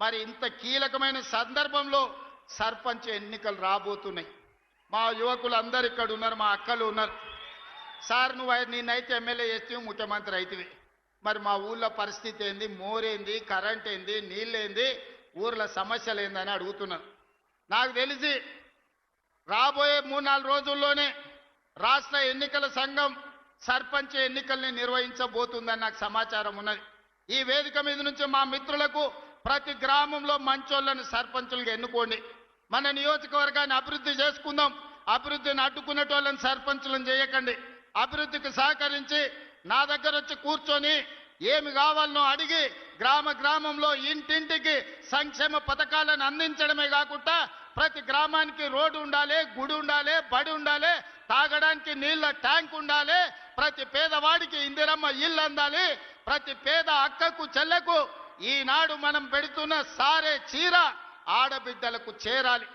మరి ఇంత కీలకమైన సందర్భంలో సర్పంచ్ ఎన్నికలు రాబోతున్నాయి. మా యువకులు అందరు ఇక్కడ ఉన్నారు, మా అక్కలు ఉన్నారు. సార్ నువ్వు నిన్నైతే ఎమ్మెల్యే చేస్తే ముఖ్యమంత్రి అవుతుంది, మరి మా ఊళ్ళో పరిస్థితి ఏంది, మోరేంది, కరెంట్ ఏంది, నీళ్ళేంది, ఊర్ల సమస్యలు ఏందని అడుగుతున్నారు. నాకు తెలిసి రాబోయే 3-4 రోజుల్లోనే రాష్ట్ర ఎన్నికల సంఘం సర్పంచ్ ఎన్నికల్ని నిర్వహించబోతుందని నాకు సమాచారం ఉన్నది. ఈ వేదిక మీద నుంచి మా మిత్రులకు ప్రతి గ్రామంలో మంచోళ్ళని సర్పంచులుగా ఎన్నుకోండి. మన నియోజకవర్గాన్ని అభివృద్ధి చేసుకుందాం. అభివృద్ధిని అడ్డుకునేటోళ్ళని సర్పంచులను చేయకండి. అభివృద్ధికి సహకరించి నా దగ్గర వచ్చి కూర్చొని ఏమి కావాలనో అడిగి గ్రామంలో ఇంటింటికి సంక్షేమ పథకాలను అందించడమే కాకుండా ప్రతి గ్రామానికి రోడ్డు ఉండాలి, గుడి ఉండాలి, బడి ఉండాలి, తాగడానికి నీళ్ళ ట్యాంక్ ఉండాలి, ప్రతి పేదవాడికి ఇందిరమ్మ ఇల్లు అందాలి, ప్రతి పేద అక్కకు చెల్లెకు ఈనాడు మనం పెడుతున్న సారే చీర ఆడబిడ్డలకు చేరాలి.